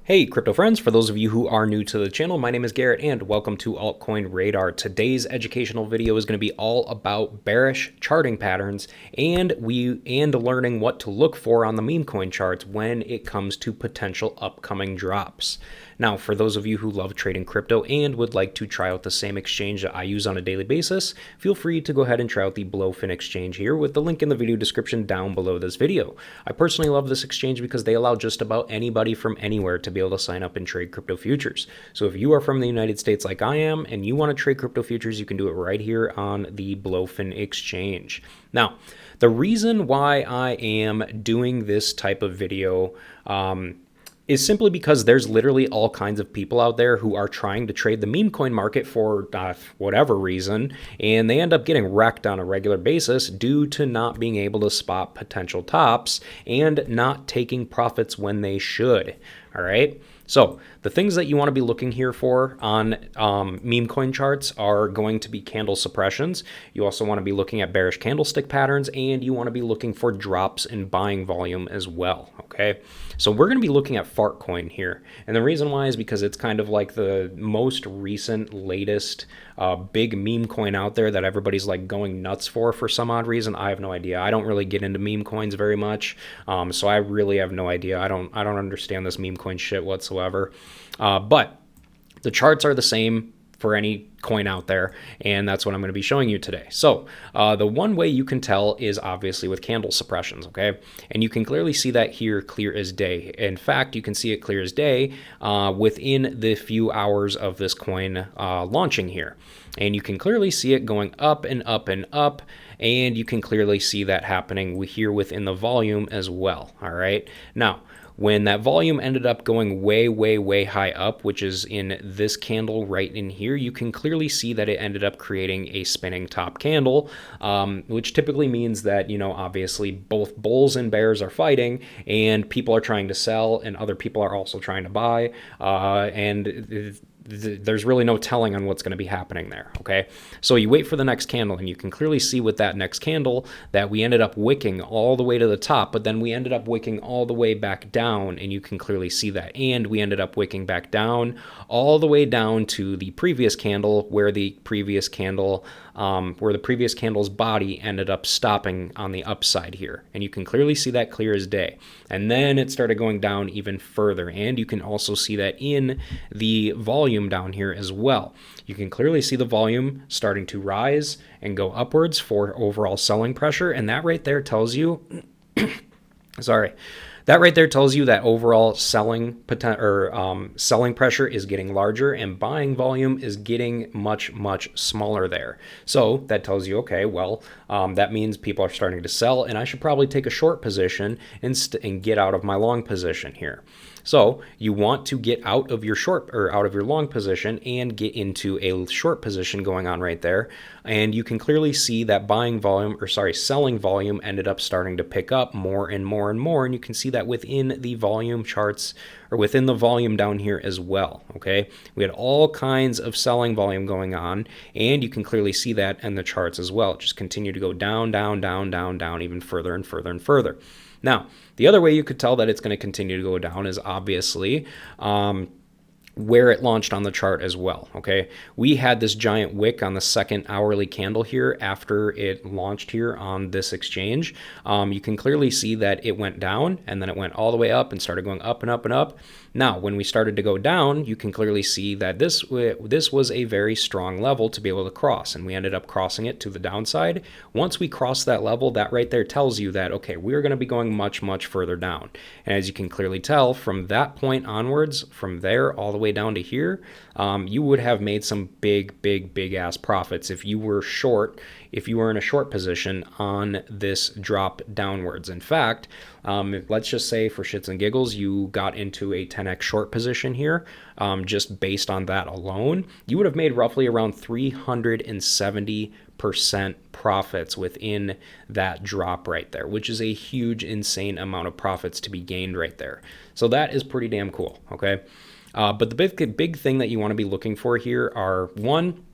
Hey crypto friends, for those of you who are new to the channel, my name is Garrett and welcome to Altcoin Radar. Today's educational video is going to be all about bearish charting patterns and learning what to look for on the meme coin charts when it comes to potential upcoming drops. Now, for those of you who love trading crypto and would like to try out the same exchange that I use on a daily basis, feel free to go ahead and try out the Blowfin exchange here with the link in the video description down below this video. I personally love this exchange because they allow just about anybody from anywhere to be able to sign up and trade crypto futures. So if you are from the United States like I am and you want to trade crypto futures, you can do it right here on the Blowfin exchange. Now, the reason why I am doing this type of video is simply because there's literally all kinds of people out there who are trying to trade the meme coin market for whatever reason, and they end up getting wrecked on a regular basis due to not being able to spot potential tops and not taking profits when they should. All right. So the things that you want to be looking here for on meme coin charts are going to be candle suppressions. You also want to be looking at bearish candlestick patterns, and you want to be looking for drops in buying volume as well. Okay, so we're going to be looking at Fartcoin here, and the reason why is because it's kind of like the most recent, latest big meme coin out there that everybody's like going nuts for some odd reason. I have no idea. I don't really get into meme coins very much, so I really have no idea. I don't understand this meme coin shit whatsoever. But the charts are the same for any coin out there, and that's what I'm going to be showing you today. So the one way you can tell is obviously with candle suppressions, okay? And you can clearly see that here clear as day. In fact, you can see it clear as day within the few hours of this coin launching here. And you can clearly see it going up and up and up, and you can clearly see that happening here within the volume as well, all right? Now, when that volume ended up going way high up, which is in this candle right in here, you can clearly see that it ended up creating a spinning top candle, which typically means that, you know, obviously both bulls and bears are fighting, and people are trying to sell, and other people are also trying to buy, and there's really no telling on what's going to be happening there, okay? So you wait for the next candle, and you can clearly see with that next candle that we ended up wicking all the way to the top, but then we ended up wicking all the way back down, and you can clearly see that. And we ended up wicking back down all the way down to the previous candle, where the previous candle's body ended up stopping on the upside here. And you can clearly see that clear as day. And then it started going down even further. And you can also see that in the volume down here as well. You can clearly see the volume starting to rise and go upwards for overall selling pressure. And that right there tells you, that right there tells you that overall selling pressure is getting larger and buying volume is getting much smaller there. So that tells you, okay, well, that means people are starting to sell, and I should probably take a short position and get out of my long position here. So you want to get out of your short or out of your long position and get into a short position going on right there. And you can clearly see that selling volume ended up starting to pick up more and more and more. And you can see that within the volume charts, or within the volume down here as well, okay? We had all kinds of selling volume going on, and you can clearly see that in the charts as well. It just continued to go down, even further and further and further. Now, the other way you could tell that it's going to continue to go down is obviously where it launched on the chart as well, okay? We had this giant wick on the second hourly candle here after it launched here on this exchange. You can clearly see that it went down, and then it went all the way up and started going up and up and up. Now, when we started to go down, you can clearly see that this was a very strong level to be able to cross, and we ended up crossing it to the downside. Once we crossed that level, that right there tells you that, okay, we're going to be going much further down. And as you can clearly tell, from that point onwards, from there all the way down to here, you would have made some big ass profits if you were short, if you were in a short position on this drop downwards. In fact, let's just say for shits and giggles, you got into a 10x short position here, just based on that alone, you would have made roughly around 370% profits within that drop right there, which is a huge, insane amount of profits to be gained right there. So that is pretty damn cool, okay? But the big thing that you want to be looking for here are, one,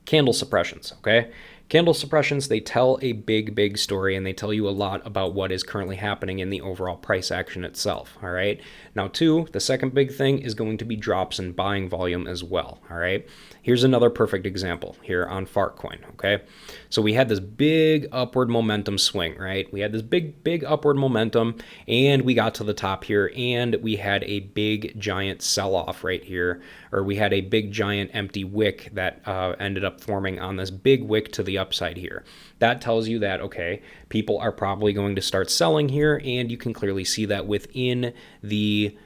candle suppressions, okay? Candle suppressions, they tell a big story, and they tell you a lot about what is currently happening in the overall price action itself, all right? Now, two, the second big thing is going to be drops in buying volume as well, all right? Here's another perfect example here on Fartcoin, okay? So we had this big upward momentum swing, right? We had this big upward momentum, and we got to the top here, and we had a big giant sell-off right here, or we had a big giant empty wick that ended up forming on this big wick to the upside here. That tells you that, okay, people are probably going to start selling here, and you can clearly see that within the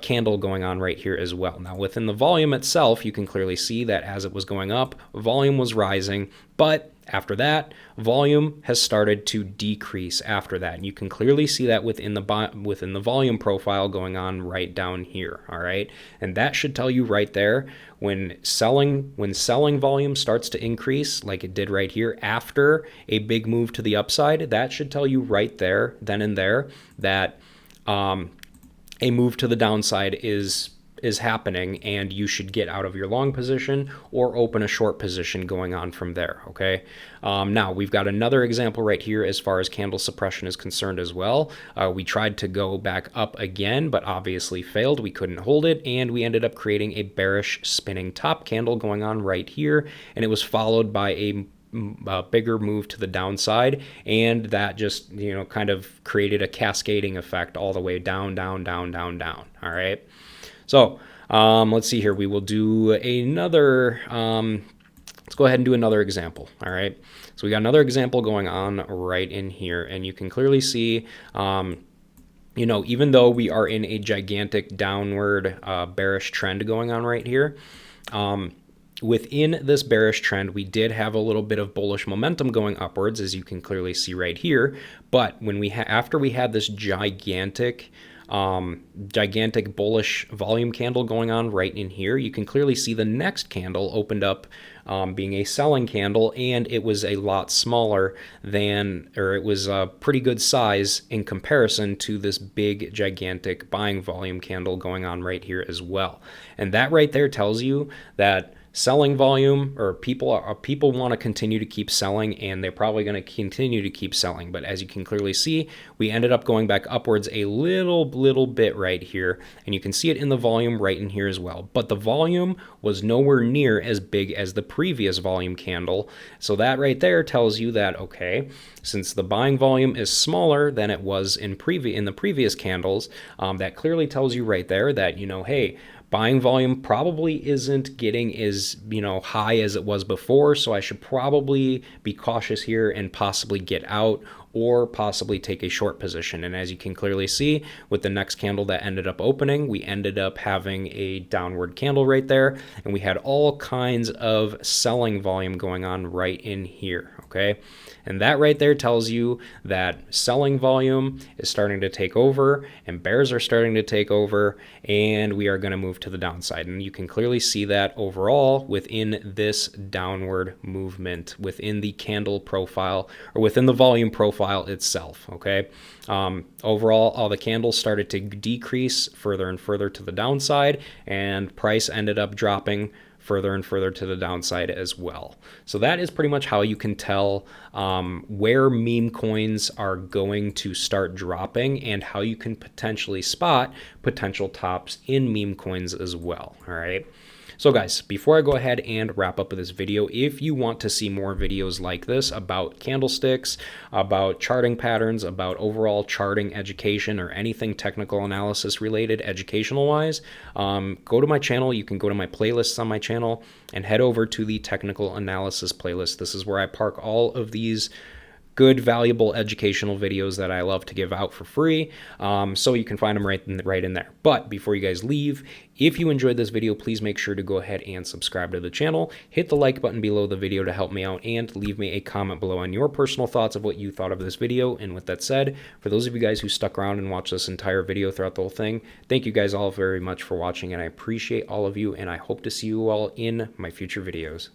candle going on right here as well. Now, within the volume itself, you can clearly see that as it was going up, volume was rising, but after that, volume has started to decrease after that. And you can clearly see that within the volume profile going on right down here, all right? And that should tell you right there, when selling volume starts to increase like it did right here after a big move to the upside, that should tell you right there, then and there, that a move to the downside is happening, and you should get out of your long position or open a short position going on from there, okay? Now, we've got another example right here as far as candle suppression is concerned as well. We tried to go back up again, but obviously failed. We couldn't hold it, and we ended up creating a bearish spinning top candle going on right here, and it was followed by a bigger move to the downside, and that just, you know, kind of created a cascading effect all the way down, all right? So let's see here. We will do another, let's go ahead and do another example, all right? So we got another example going on right in here, and you can clearly see, you know, even though we are in a gigantic downward bearish trend going on right here, within this bearish trend, we did have a little bit of bullish momentum going upwards, as you can clearly see right here. But when after we had this gigantic bullish volume candle going on right in here, you can clearly see the next candle opened up being a selling candle, and it was a lot smaller than, or it was a pretty good size in comparison to this big gigantic buying volume candle going on right here as well. And that right there tells you that selling volume, or people want to continue to keep selling, and they're probably going to continue to keep selling. But as you can clearly see, we ended up going back upwards a little bit right here, and you can see it in the volume right in here as well. But the volume was nowhere near as big as the previous volume candle. So that right there tells you that, okay, since the buying volume is smaller than it was in the previous candles, that clearly tells you right there that, you know, hey, buying volume probably isn't getting as, you know, high as it was before, so I should probably be cautious here and possibly get out or possibly take a short position. And as you can clearly see, with the next candle that ended up opening, we ended up having a downward candle right there, and we had all kinds of selling volume going on right in here, okay? And that right there tells you that selling volume is starting to take over, and bears are starting to take over, and we are going to move to the downside. And you can clearly see that overall within this downward movement, within the candle profile, or within the volume profile itself, okay? Overall, all the candles started to decrease further and further to the downside, and price ended up dropping further and further to the downside as well. So that is pretty much how you can tell where meme coins are going to start dropping, and how you can potentially spot potential tops in meme coins as well, all right? So guys, before I go ahead and wrap up with this video, if you want to see more videos like this about candlesticks, about charting patterns, about overall charting education, or anything technical analysis related educational wise, go to my channel. You can go to my playlists on my channel and head over to the technical analysis playlist. This is where I park all of these good, valuable educational videos that I love to give out for free, so you can find them right in there. But before you guys leave, if you enjoyed this video, please make sure to go ahead and subscribe to the channel, hit the like button below the video to help me out, and leave me a comment below on your personal thoughts of what you thought of this video. And with that said, for those of you guys who stuck around and watched this entire video throughout the whole thing, thank you guys all very much for watching, and I appreciate all of you, and I hope to see you all in my future videos.